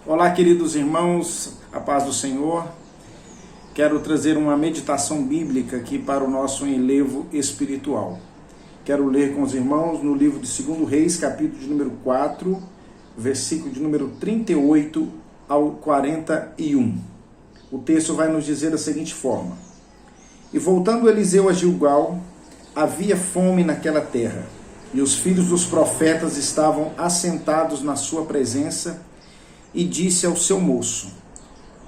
Olá, queridos irmãos, a paz do Senhor. Quero trazer uma meditação bíblica aqui para o nosso enlevo espiritual. Quero ler com os irmãos no livro de 2 Reis, capítulo de número 4, versículo de número 38 ao 41. O texto vai nos dizer da seguinte forma: E voltando Eliseu a Gilgal, havia fome naquela terra, e os filhos dos profetas estavam assentados na sua presença, e disse ao seu moço: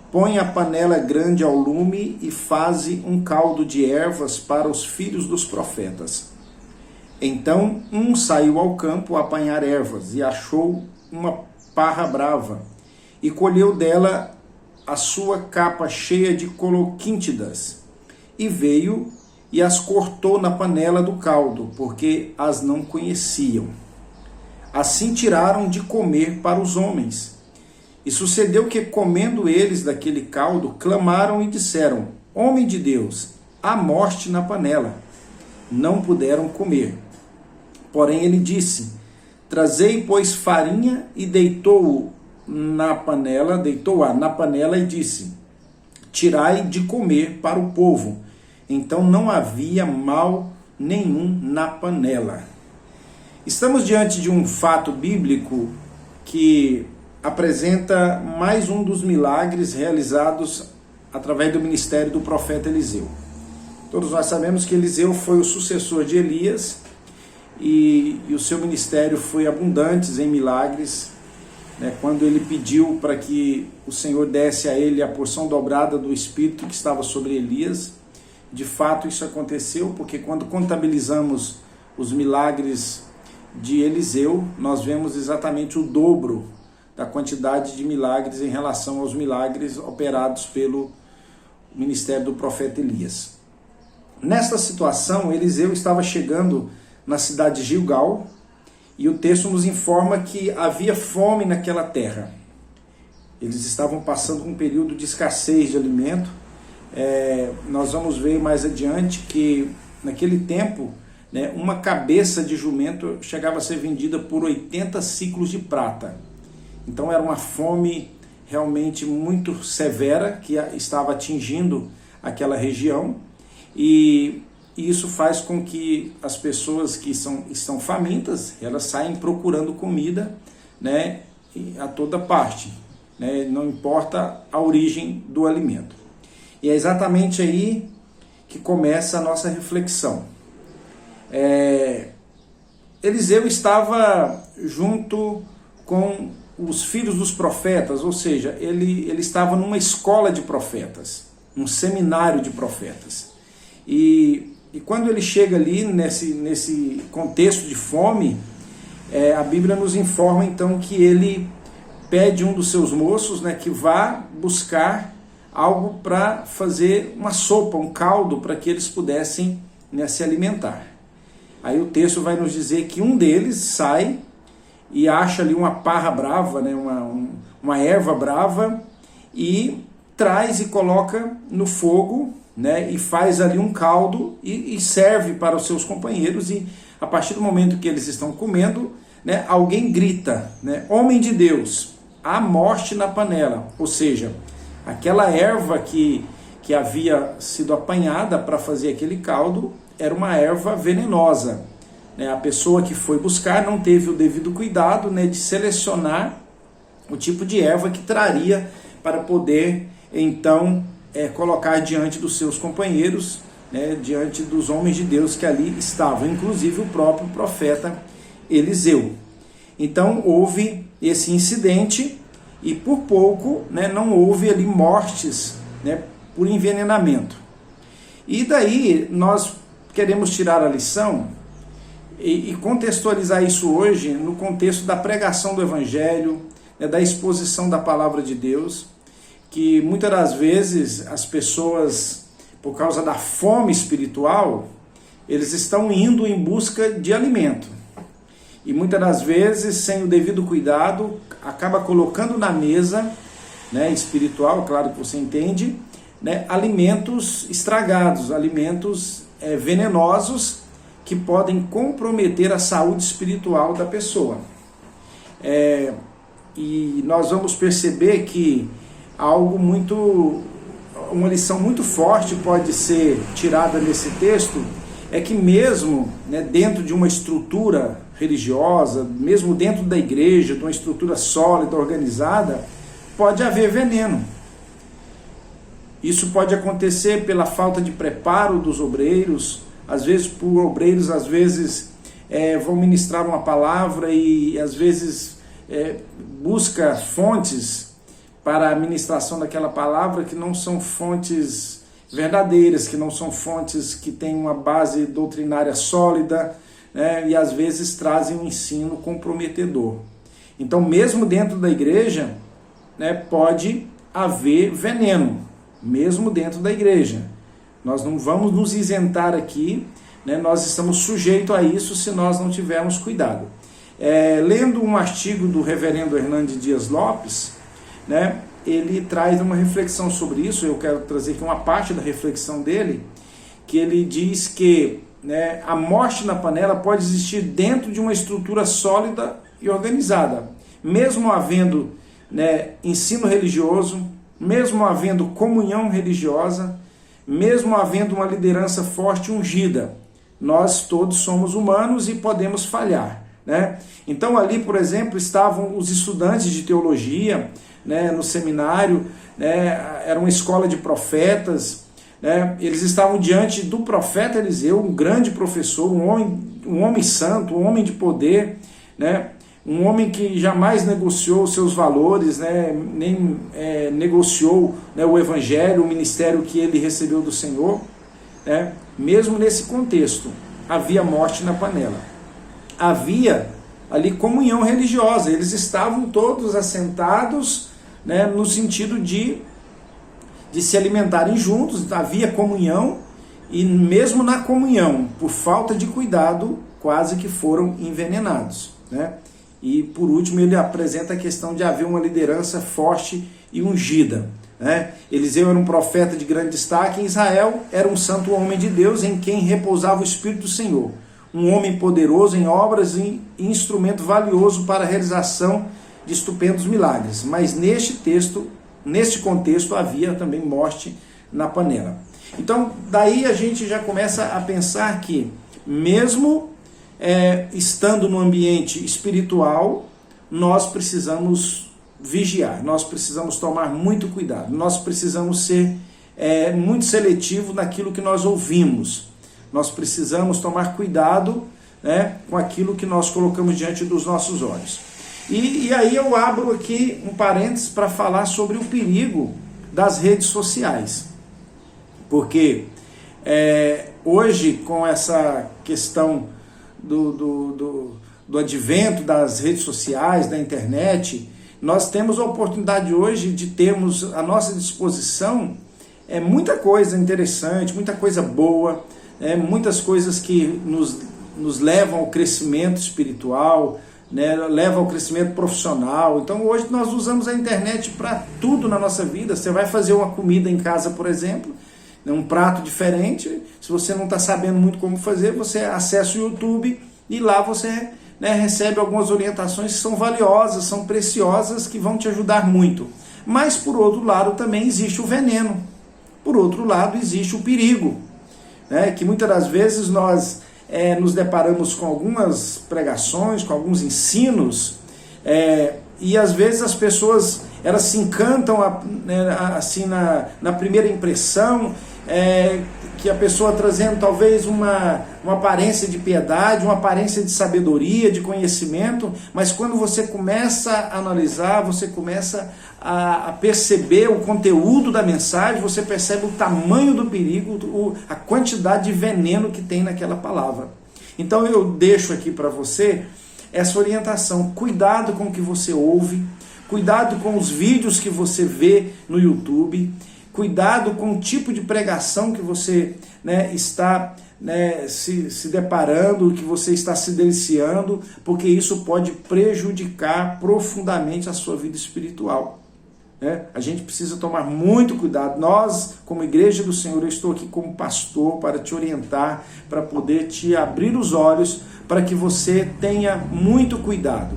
Põe a panela grande ao lume e faze um caldo de ervas para os filhos dos profetas. Então um saiu ao campo a apanhar ervas e achou uma parra brava e colheu dela a sua capa cheia de coloquíntidas e veio e as cortou na panela do caldo, porque as não conheciam. Assim tiraram de comer para os homens. E sucedeu que, comendo eles daquele caldo, clamaram e disseram: Homem de Deus, há morte na panela. Não puderam comer. Porém ele disse: Trazei, pois, farinha, e deitou-a na panela e disse: Tirai de comer para o povo. Então não havia mal nenhum na panela. Estamos diante de um fato bíblico que apresenta mais um dos milagres realizados através do ministério do profeta Eliseu. Todos nós sabemos que Eliseu foi o sucessor de Elias e o seu ministério foi abundante em milagres, né, quando ele pediu para que o Senhor desse a ele a porção dobrada do Espírito que estava sobre Elias. De fato isso aconteceu, porque quando contabilizamos os milagres de Eliseu, nós vemos exatamente o dobro da quantidade de milagres em relação aos milagres operados pelo ministério do profeta Elias. Nesta situação, Eliseu estava chegando na cidade de Gilgal, e o texto nos informa que havia fome naquela terra. Eles estavam passando um período de escassez de alimento. Nós vamos ver mais adiante que naquele tempo, né, uma cabeça de jumento chegava a ser vendida por 80 ciclos de prata. Então era uma fome realmente muito severa que estava atingindo aquela região, e isso faz com que as pessoas que estão famintas, elas saem procurando comida, né, a toda parte, né, não importa a origem do alimento. E é exatamente aí que começa a nossa reflexão. Eliseu estava junto com os filhos dos profetas, ou seja, ele estava numa escola de profetas, um seminário de profetas. E quando ele chega ali nesse contexto de fome, a Bíblia nos informa então que ele pede um dos seus moços, né, que vá buscar algo para fazer uma sopa, um caldo, para que eles pudessem, né, se alimentar. Aí o texto vai nos dizer que um deles sai e acha ali uma parra brava, né, uma erva brava, e traz e coloca no fogo, né, e faz ali um caldo e serve para os seus companheiros. E a partir do momento que eles estão comendo, né, alguém grita, né, Homem de Deus, há morte na panela. Ou seja, aquela erva que havia sido apanhada para fazer aquele caldo era uma erva venenosa. A pessoa que foi buscar não teve o devido cuidado, né, de selecionar o tipo de erva que traria para poder então colocar diante dos seus companheiros, né, diante dos homens de Deus que ali estavam, inclusive o próprio profeta Eliseu. Então houve esse incidente e por pouco, né, não houve ali mortes, né, por envenenamento. E daí nós queremos tirar a lição e contextualizar isso hoje no contexto da pregação do Evangelho, né, da exposição da Palavra de Deus, que muitas das vezes as pessoas, por causa da fome espiritual, eles estão indo em busca de alimento. E muitas das vezes, sem o devido cuidado, acaba colocando na mesa, né, espiritual, claro que você entende, né, alimentos estragados, alimentos venenosos, que podem comprometer a saúde espiritual da pessoa. e nós vamos perceber que uma lição muito forte pode ser tirada nesse texto, é que mesmo, né, dentro de uma estrutura religiosa, mesmo dentro da igreja, de uma estrutura sólida, organizada, pode haver veneno. Isso pode acontecer pela falta de preparo dos obreiros, às vezes por obreiros, às vezes vão ministrar uma palavra e às vezes busca fontes para a ministração daquela palavra que não são fontes verdadeiras, que não são fontes que têm uma base doutrinária sólida, né, e às vezes trazem um ensino comprometedor. Então, mesmo dentro da igreja, né, pode haver veneno, mesmo dentro da igreja. Nós não vamos nos isentar aqui, né, nós estamos sujeitos a isso se nós não tivermos cuidado. Lendo um artigo do reverendo Hernandes Dias Lopes, né, ele traz uma reflexão sobre isso. Eu quero trazer aqui uma parte da reflexão dele, que ele diz que, né, a morte na panela pode existir dentro de uma estrutura sólida e organizada, mesmo havendo, né, ensino religioso, mesmo havendo comunhão religiosa, mesmo havendo uma liderança forte e ungida. Nós todos somos humanos e podemos falhar, né? Então ali, por exemplo, estavam os estudantes de teologia, né, no seminário, né, era uma escola de profetas, né, eles estavam diante do profeta Eliseu, um grande professor, um homem santo, um homem de poder, né, um homem que jamais negociou os seus valores, né, nem negociou, né, o evangelho, o ministério que ele recebeu do Senhor, né. Mesmo nesse contexto, havia morte na panela, havia ali comunhão religiosa, eles estavam todos assentados, né, no sentido de se alimentarem juntos, havia comunhão, e mesmo na comunhão, por falta de cuidado, quase que foram envenenados, né? E por último ele apresenta a questão de haver uma liderança forte e ungida, né? Eliseu era um profeta de grande destaque em Israel, era um santo homem de Deus em quem repousava o Espírito do Senhor, um homem poderoso em obras e instrumento valioso para a realização de estupendos milagres. Mas neste contexto havia também morte na panela. Então daí a gente já começa a pensar que mesmo estando no ambiente espiritual, nós precisamos vigiar, nós precisamos tomar muito cuidado, nós precisamos ser muito seletivo naquilo que nós ouvimos, nós precisamos tomar cuidado, né, com aquilo que nós colocamos diante dos nossos olhos. E aí eu abro aqui um parênteses para falar sobre o perigo das redes sociais, porque hoje, com essa questão do advento das redes sociais, da internet, nós temos a oportunidade hoje de termos à nossa disposição muita coisa interessante, muita coisa boa, muitas coisas que nos levam ao crescimento espiritual, né, levam ao crescimento profissional. Então hoje nós usamos a internet para tudo na nossa vida. Você vai fazer uma comida em casa, por exemplo, um prato diferente, se você não está sabendo muito como fazer, você acessa o YouTube e lá você, né, recebe algumas orientações que são valiosas, são preciosas, que vão te ajudar muito. Mas por outro lado também existe o veneno, por outro lado existe o perigo, né, que muitas das vezes nós nos deparamos com algumas pregações, com alguns ensinos, e às vezes as pessoas elas se encantam assim na primeira impressão, que a pessoa trazendo talvez uma aparência de piedade, uma aparência de sabedoria, de conhecimento, mas quando você começa a analisar, você começa a perceber o conteúdo da mensagem, você percebe o tamanho do perigo, a quantidade de veneno que tem naquela palavra. Então eu deixo aqui para você essa orientação: cuidado com o que você ouve, cuidado com os vídeos que você vê no YouTube, cuidado com o tipo de pregação que você, né, está, né, se deparando, que você está se deliciando, porque isso pode prejudicar profundamente a sua vida espiritual. A gente precisa tomar muito cuidado. Nós, como Igreja do Senhor, eu estou aqui como pastor para te orientar, para poder te abrir os olhos, para que você tenha muito cuidado.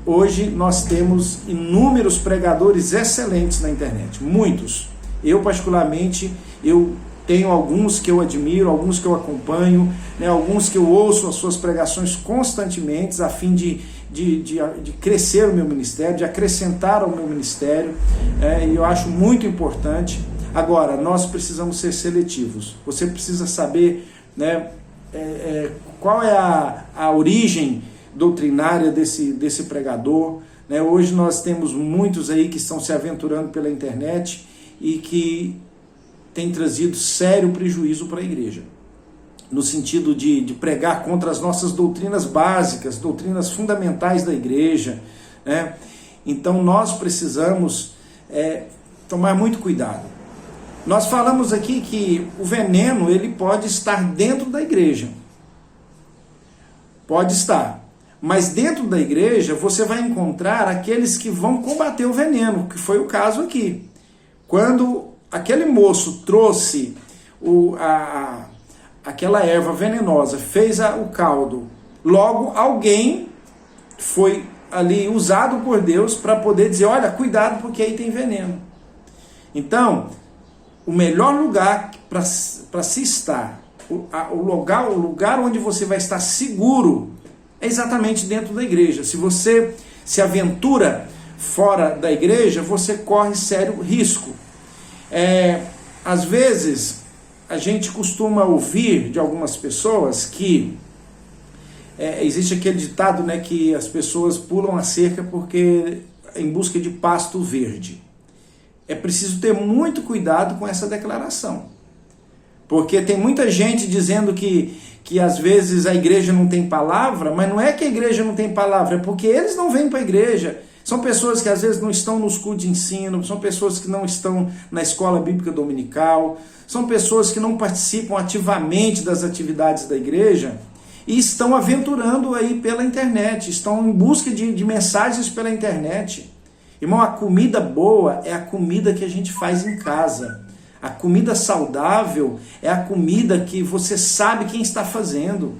hoje nós temos inúmeros pregadores excelentes na internet, muitos. Eu particularmente, eu tenho alguns que eu admiro, alguns que eu acompanho, né, alguns que eu ouço as suas pregações constantemente, a fim de crescer o meu ministério, de acrescentar ao meu ministério, e eu acho muito importante. Agora, nós precisamos ser seletivos. Você precisa saber, né, qual é a origem doutrinária desse pregador, né? Hoje nós temos muitos aí que estão se aventurando pela internet e que tem trazido sério prejuízo para a igreja, no sentido de pregar contra as nossas doutrinas básicas, doutrinas fundamentais da igreja, né? Então nós precisamos tomar muito cuidado. Nós falamos aqui que o veneno ele pode estar dentro da igreja, pode estar, mas dentro da igreja você vai encontrar aqueles que vão combater o veneno, que foi o caso aqui. Quando aquele moço trouxe aquela erva venenosa, fez o caldo, logo alguém foi ali usado por Deus para poder dizer, olha, cuidado porque aí tem veneno. Então, o melhor lugar para se estar, o lugar onde você vai estar seguro, é exatamente dentro da igreja. Se você se aventura fora da igreja, você corre sério risco. Às vezes, a gente costuma ouvir de algumas pessoas que existe aquele ditado, né, que as pessoas pulam a cerca porque em busca de pasto verde. É preciso ter muito cuidado com essa declaração, porque tem muita gente dizendo que às vezes a igreja não tem palavra, mas não é que a igreja não tem palavra, é porque eles não vêm para a igreja. São pessoas que às vezes não estão nos cultos de ensino, são pessoas que não estão na escola bíblica dominical, são pessoas que não participam ativamente das atividades da igreja e estão aventurando aí pela internet, estão em busca de mensagens pela internet. Irmão, a comida boa é a comida que a gente faz em casa. A comida saudável é a comida que você sabe quem está fazendo.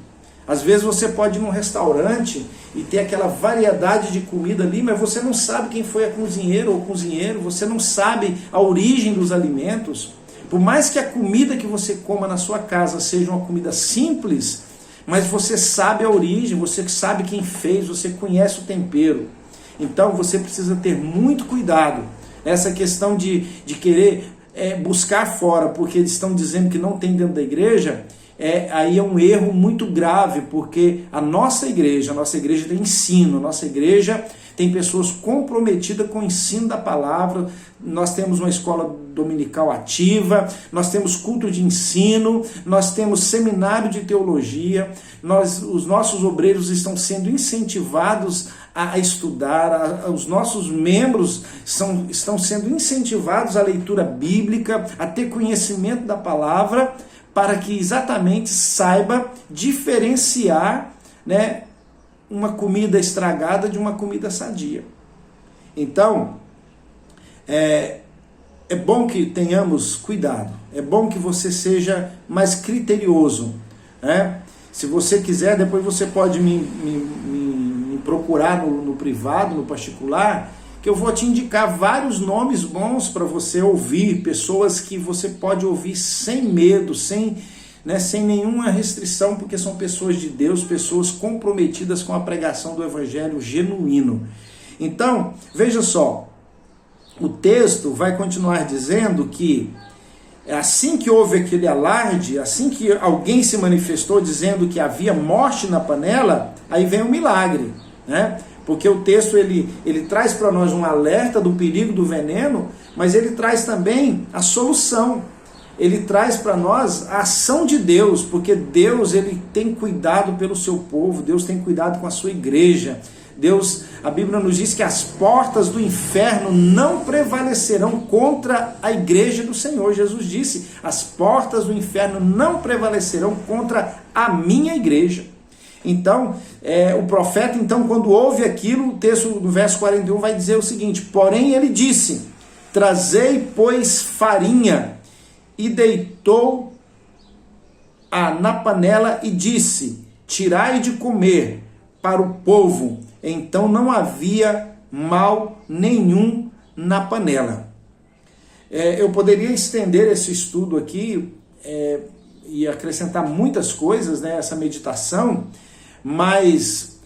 Às vezes você pode ir num restaurante e ter aquela variedade de comida ali, mas você não sabe quem foi a cozinheira ou o cozinheiro, você não sabe a origem dos alimentos. Por mais que a comida que você coma na sua casa seja uma comida simples, mas você sabe a origem, você sabe quem fez, você conhece o tempero. Então você precisa ter muito cuidado. Essa questão de querer buscar fora, porque eles estão dizendo que não tem dentro da igreja, aí é um erro muito grave, porque a nossa igreja tem ensino, a nossa igreja tem pessoas comprometidas com o ensino da palavra, nós temos uma escola dominical ativa, nós temos culto de ensino, nós temos seminário de teologia, os nossos obreiros estão sendo incentivados a estudar, os nossos membros estão sendo incentivados à leitura bíblica, a ter conhecimento da palavra, para que exatamente saiba diferenciar, né, uma comida estragada de uma comida sadia. Então, é bom que tenhamos cuidado, é bom que você seja mais criterioso, né? Se você quiser, depois você pode me procurar no privado, no particular, que eu vou te indicar vários nomes bons para você ouvir, pessoas que você pode ouvir sem medo, sem nenhuma restrição, porque são pessoas de Deus, pessoas comprometidas com a pregação do evangelho genuíno. Então, veja só, o texto vai continuar dizendo que assim que houve aquele alarde, assim que alguém se manifestou dizendo que havia morte na panela, aí vem o milagre, né? Porque o texto ele traz para nós um alerta do perigo do veneno, mas ele traz também a solução. Ele traz para nós a ação de Deus, porque Deus ele tem cuidado pelo seu povo, Deus tem cuidado com a sua igreja. A Bíblia nos diz que as portas do inferno não prevalecerão contra a igreja do Senhor. Jesus disse, as portas do inferno não prevalecerão contra a minha igreja. Então, o profeta, então, quando ouve aquilo, o texto do verso 41 vai dizer o seguinte, porém ele disse, trazei, pois, farinha, e deitou na panela e disse, tirai de comer para o povo, então não havia mal nenhum na panela. Eu poderia estender esse estudo aqui e acrescentar muitas coisas, né, essa meditação, mas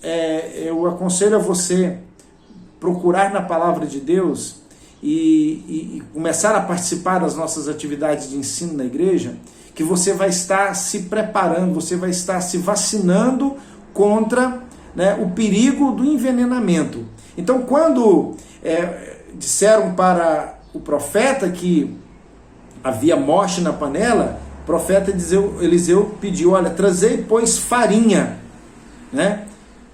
eu aconselho a você procurar na palavra de Deus e começar a participar das nossas atividades de ensino na igreja, que você vai estar se preparando, você vai estar se vacinando contra, né, o perigo do envenenamento. Então, quando disseram para o profeta que havia morte na panela, o profeta Eliseu pediu, olha, trazei, pois, farinha, né?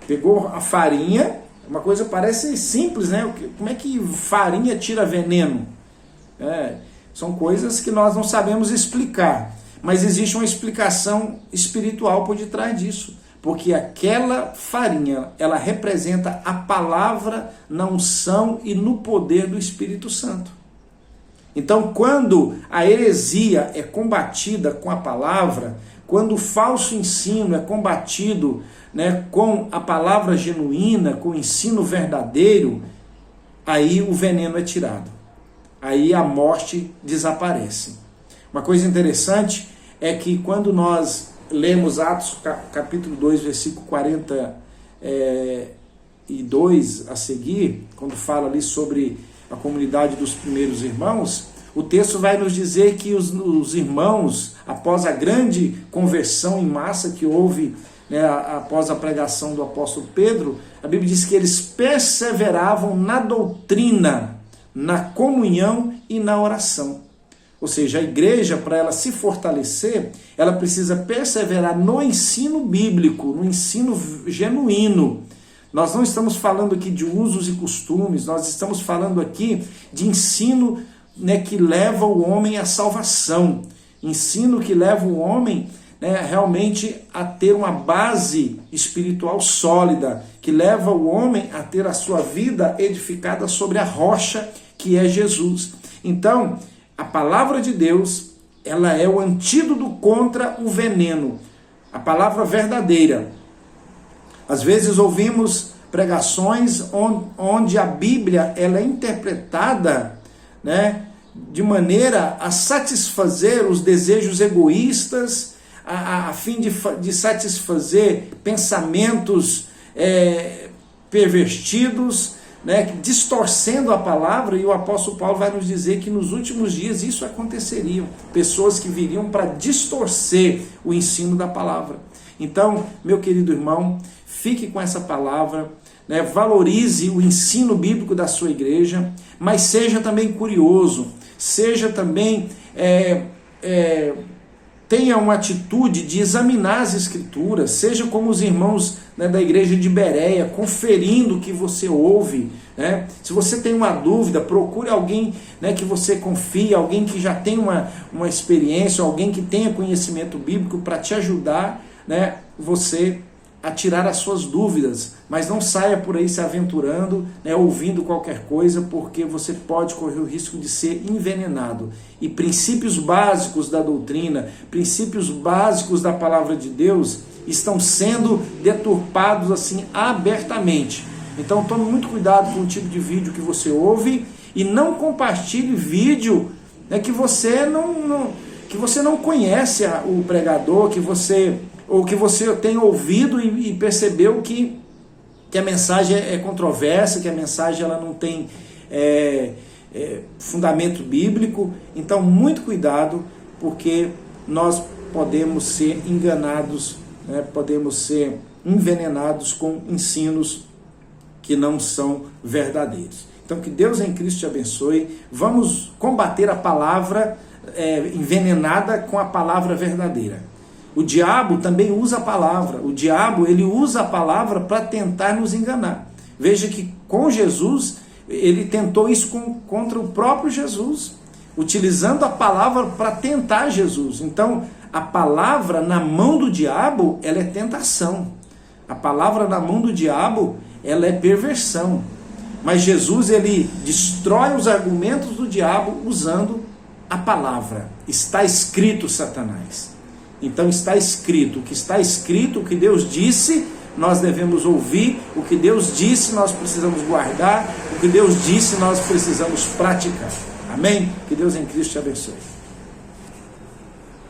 Pegou a farinha, uma coisa parece simples, né? Como é que farinha tira veneno? São coisas que nós não sabemos explicar, mas existe uma explicação espiritual por detrás disso, porque aquela farinha, ela representa a palavra na unção e no poder do Espírito Santo. Então, quando a heresia é combatida com a palavra, quando o falso ensino é combatido, né, com a palavra genuína, com o ensino verdadeiro, aí o veneno é tirado. Aí a morte desaparece. Uma coisa interessante é que quando nós lemos Atos capítulo 2, versículo 42 a seguir, quando fala ali sobre a comunidade dos primeiros irmãos, o texto vai nos dizer que os irmãos, após a grande conversão em massa que houve, né, após a pregação do apóstolo Pedro, a Bíblia diz que eles perseveravam na doutrina, na comunhão e na oração. Ou seja, a igreja, para ela se fortalecer, ela precisa perseverar no ensino bíblico, no ensino genuíno. Nós não estamos falando aqui de usos e costumes, nós estamos falando aqui de ensino, né, que leva o homem à salvação, ensino que leva o homem, né, realmente a ter uma base espiritual sólida, que leva o homem a ter a sua vida edificada sobre a rocha que é Jesus. Então, a palavra de Deus, ela é o antídoto contra o veneno, a palavra verdadeira. Às vezes ouvimos pregações onde a Bíblia ela é interpretada, né, de maneira a satisfazer os desejos egoístas, a fim de satisfazer pensamentos pervertidos, né, distorcendo a palavra, e o apóstolo Paulo vai nos dizer que nos últimos dias isso aconteceria, pessoas que viriam para distorcer o ensino da palavra. Então, meu querido irmão, fique com essa palavra, né, valorize o ensino bíblico da sua igreja, mas seja também curioso, seja também, tenha uma atitude de examinar as escrituras, seja como os irmãos, né, da igreja de Bereia, conferindo o que você ouve, né? Se você tem uma dúvida, procure alguém, né, que você confie, alguém que já tem uma experiência, alguém que tenha conhecimento bíblico para te ajudar, né, você a tirar as suas dúvidas, mas não saia por aí se aventurando, né, ouvindo qualquer coisa, porque você pode correr o risco de ser envenenado. E princípios básicos da doutrina, princípios básicos da palavra de Deus estão sendo deturpados assim abertamente. Então tome muito cuidado com o tipo de vídeo que você ouve e não compartilhe vídeo, né, que você não conhece o pregador, que você tem ouvido e percebeu que a mensagem é controversa, que a mensagem ela não tem fundamento bíblico. Então, muito cuidado, porque nós podemos ser enganados, né, podemos ser envenenados com ensinos que não são verdadeiros. Então, que Deus em Cristo te abençoe. Vamos combater a palavra envenenada com a palavra verdadeira. O diabo também usa a palavra. O diabo, ele usa a palavra para tentar nos enganar. Veja que com Jesus, ele tentou isso contra o próprio Jesus, utilizando a palavra para tentar Jesus. Então, a palavra na mão do diabo, ela é tentação. A palavra na mão do diabo, ela é perversão. Mas Jesus, ele destrói os argumentos do diabo usando a palavra. Está escrito, Satanás. Então está escrito, o que está escrito, o que Deus disse, nós devemos ouvir, o que Deus disse nós precisamos guardar, o que Deus disse nós precisamos praticar. Amém? Que Deus em Cristo te abençoe.